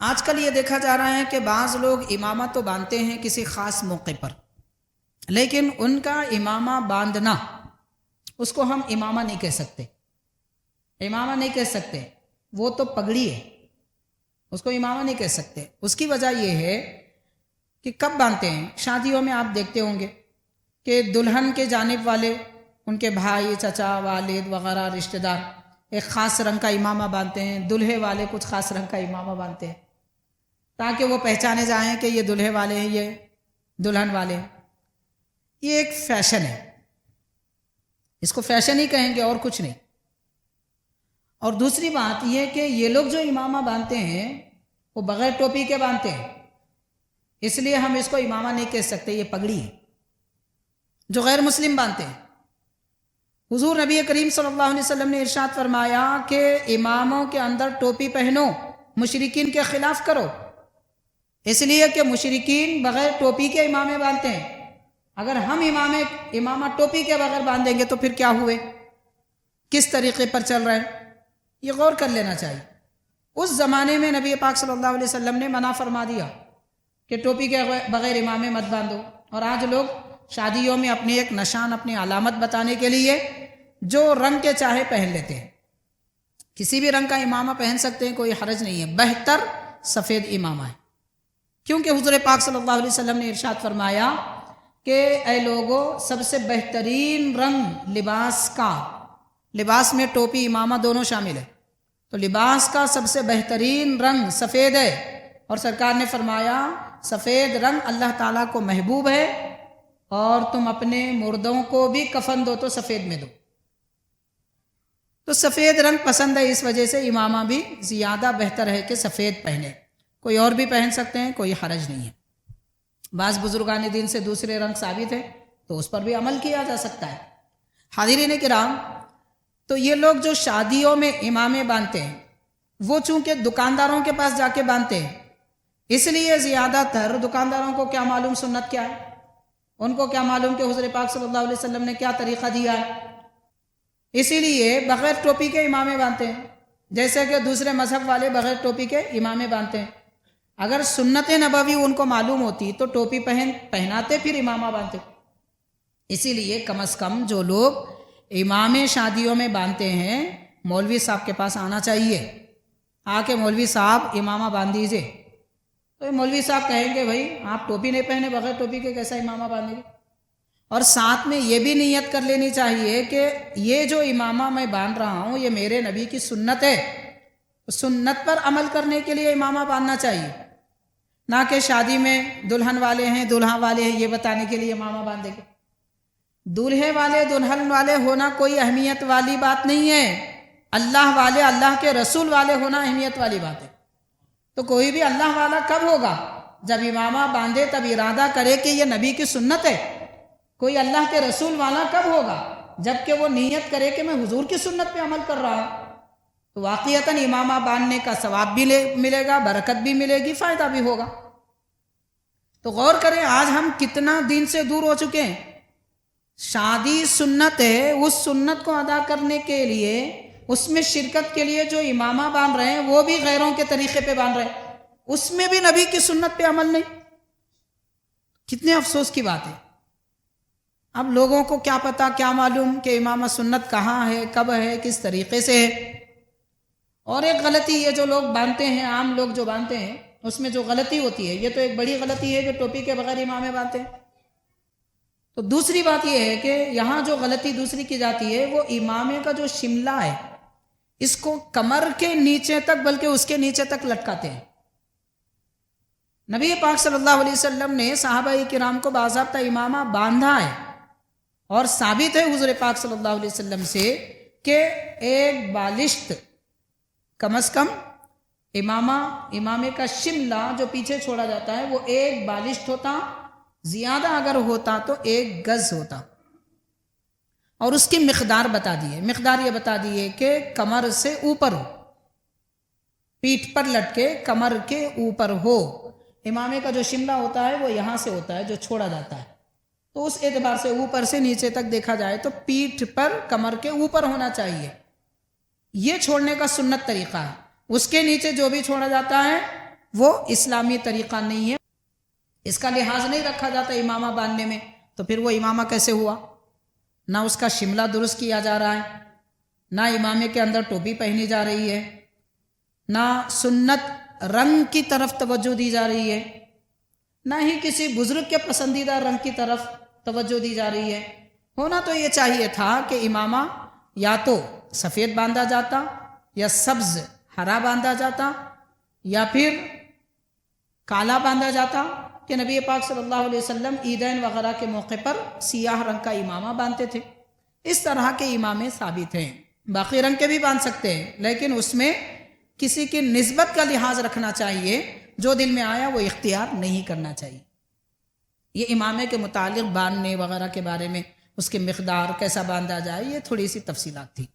آج کل یہ دیکھا جا رہا ہے کہ بعض لوگ امامہ تو باندھتے ہیں کسی خاص موقع پر، لیکن ان کا امامہ باندھنا اس کو ہم امامہ نہیں کہہ سکتے، امامہ نہیں کہہ سکتے، وہ تو پگڑی ہے، اس کو امامہ نہیں کہہ سکتے۔ اس کی وجہ یہ ہے کہ کب باندھتے ہیں؟ شادیوں میں آپ دیکھتے ہوں گے کہ دلہن کے جانب والے، ان کے بھائی، چچا، والد وغیرہ رشتہ دار ایک خاص رنگ کا امامہ باندھتے ہیں، دلہے والے کچھ خاص رنگ کا امامہ باندھتے ہیں تاکہ وہ پہچانے جائیں کہ یہ دلہے والے ہیں، یہ دلہن والے ہیں۔ یہ ایک فیشن ہے، اس کو فیشن ہی کہیں گے اور کچھ نہیں۔ اور دوسری بات یہ کہ یہ لوگ جو امامہ باندھتے ہیں وہ بغیر ٹوپی کے باندھتے ہیں، اس لیے ہم اس کو امامہ نہیں کہہ سکتے، یہ پگڑی ہے جو غیر مسلم باندھتے ہیں۔ حضور نبی کریم صلی اللہ علیہ وسلم نے ارشاد فرمایا کہ اماموں کے اندر ٹوپی پہنو، مشرکین کے خلاف کرو، اس لیے کہ مشرکین بغیر ٹوپی کے امامے باندھتے ہیں۔ اگر ہم امامہ ٹوپی کے بغیر باندھیں گے تو پھر کیا ہوئے، کس طریقے پر چل رہے ہیں، یہ غور کر لینا چاہیے۔ اس زمانے میں نبی پاک صلی اللہ علیہ وسلم نے منع فرما دیا کہ ٹوپی کے بغیر امامے مت باندھو، اور آج لوگ شادیوں میں اپنی ایک نشان، اپنی علامت بتانے کے لیے جو رنگ کے چاہے پہن لیتے ہیں، کسی بھی رنگ کا امامہ پہن سکتے ہیں، کوئی حرج نہیں ہے، بہتر سفید امامہ ہے، کیونکہ حضور پاک صلی اللہ علیہ وسلم نے ارشاد فرمایا کہ اے لوگو، سب سے بہترین رنگ لباس میں ٹوپی امامہ دونوں شامل ہے، تو لباس کا سب سے بہترین رنگ سفید ہے، اور سرکار نے فرمایا سفید رنگ اللہ تعالیٰ کو محبوب ہے، اور تم اپنے مردوں کو بھی کفن دو تو سفید میں دو، تو سفید رنگ پسند ہے، اس وجہ سے امامہ بھی زیادہ بہتر ہے کہ سفید پہنے، کوئی اور بھی پہن سکتے ہیں، کوئی حرج نہیں ہے۔ بعض بزرگان دین سے دوسرے رنگ ثابت ہے تو اس پر بھی عمل کیا جا سکتا ہے۔ حاضرین کرام، تو یہ لوگ جو شادیوں میں امامے باندھتے ہیں وہ چونکہ دکانداروں کے پاس جا کے باندھتے ہیں، اس لیے زیادہ تر دکانداروں کو کیا معلوم سنت کیا ہے، ان کو کیا معلوم کہ حضور پاک صلی اللہ علیہ وسلم نے کیا طریقہ دیا ہے، اسی لیے بغیر ٹوپی کے امامے باندھتے ہیں، جیسے کہ دوسرے مذہب والے بغیر ٹوپی کے امامے باندھتے ہیں۔ اگر سنت نبوی ان کو معلوم ہوتی تو ٹوپی پہناتے پھر امامہ باندھتے۔ اسی لیے کم از کم جو لوگ امامے شادیوں میں باندھتے ہیں، مولوی صاحب کے پاس آنا چاہیے، آ کے مولوی صاحب امامہ باندھ دیجئے، تو مولوی صاحب کہیں گے بھائی آپ ٹوپی نہیں پہنے، بغیر ٹوپی کے کیسا امامہ باندھیں گے؟ اور ساتھ میں یہ بھی نیت کر لینی چاہیے کہ یہ جو امامہ میں باندھ رہا ہوں یہ میرے نبی کی سنت ہے، سنت پر عمل کرنے کے لیے امامہ باندھنا چاہیے، نہ کہ شادی میں دلہن والے ہیں، دلہا والے ہیں، یہ بتانے کے لیے امامہ باندھیں گے۔ دولہے والے، دلہن والے ہونا کوئی اہمیت والی بات نہیں ہے، اللہ والے، اللہ کے رسول والے ہونا اہمیت والی بات ہے۔ تو کوئی بھی اللہ والا کب ہوگا؟ جب امامہ باندھے تب ارادہ کرے کہ یہ نبی کی سنت ہے۔ کوئی اللہ کے رسول والا کب ہوگا؟ جب کہ وہ نیت کرے کہ میں حضور کی سنت پہ عمل کر رہا ہوں، تو واقعتاً امامہ باندھنے کا ثواب بھی ملے گا، برکت بھی ملے گی، فائدہ بھی ہوگا۔ تو غور کریں آج ہم کتنا دین سے دور ہو چکے ہیں۔ شادی سنت ہے، اس سنت کو ادا کرنے کے لیے، اس میں شرکت کے لیے جو امامہ باندھ رہے ہیں وہ بھی غیروں کے طریقے پہ باندھ رہے ہیں، اس میں بھی نبی کی سنت پہ عمل نہیں۔ کتنے افسوس کی بات ہے۔ اب لوگوں کو کیا پتا، کیا معلوم کہ امامہ سنت کہاں ہے، کب ہے، کس طریقے سے ہے۔ اور ایک غلطی یہ جو لوگ باندھتے ہیں، عام لوگ جو باندھتے ہیں، اس میں جو غلطی ہوتی ہے، یہ تو ایک بڑی غلطی ہے کہ ٹوپی کے بغیر امامے باندھتے ہیں۔ تو دوسری بات یہ ہے کہ یہاں جو غلطی دوسری کی جاتی ہے وہ امامے کا جو شملہ ہے اس کو کمر کے نیچے تک، بلکہ اس کے نیچے تک لٹکاتے ہیں۔ نبی پاک صلی اللہ علیہ وسلم نے صحابہ کرام کو باضابطہ امامہ باندھا ہے، اور ثابت ہے حضور پاک صلی اللہ علیہ وسلم سے کہ ایک بالشت، کم از کم امامے کا شملہ جو پیچھے چھوڑا جاتا ہے وہ ایک بالشت ہوتا، زیادہ اگر ہوتا تو 1 گز ہوتا، اور اس کی مقدار بتا دیے، مقدار یہ بتا دیے کہ کمر سے اوپر ہو، پیٹھ پر لٹکے کمر کے اوپر ہو۔ امامے کا جو شملہ ہوتا ہے وہ یہاں سے ہوتا ہے جو چھوڑا جاتا ہے، تو اس اعتبار سے اوپر سے نیچے تک دیکھا جائے تو پیٹھ پر کمر کے اوپر ہونا چاہیے، یہ چھوڑنے کا سنت طریقہ ہے۔ اس کے نیچے جو بھی چھوڑا جاتا ہے وہ اسلامی طریقہ نہیں ہے، اس کا لحاظ نہیں رکھا جاتا امامہ باندھنے میں، تو پھر وہ امامہ کیسے ہوا؟ نہ اس کا شملہ درست کیا جا رہا ہے، نہ امامے کے اندر ٹوپی پہنی جا رہی ہے، نہ سنت رنگ کی طرف توجہ دی جا رہی ہے، نہ ہی کسی بزرگ کے پسندیدہ رنگ کی طرف توجہ دی جا رہی ہے۔ ہونا تو یہ چاہیے تھا کہ امامہ یا تو سفید باندھا جاتا یا سبز ہرا باندھا جاتا یا پھر کالا باندھا جاتا، کہ نبی پاک صلی اللہ علیہ وسلم عیدین وغیرہ کے موقع پر سیاہ رنگ کا امامہ باندھتے تھے۔ اس طرح کے امامے ثابت ہیں، باقی رنگ کے بھی باندھ سکتے ہیں، لیکن اس میں کسی کی نسبت کا لحاظ رکھنا چاہیے، جو دل میں آیا وہ اختیار نہیں کرنا چاہیے۔ یہ امامے کے متعلق باندھنے وغیرہ کے بارے میں اس کی مقدار کیسا باندھا جائے، یہ تھوڑی سی تفصیلات تھی۔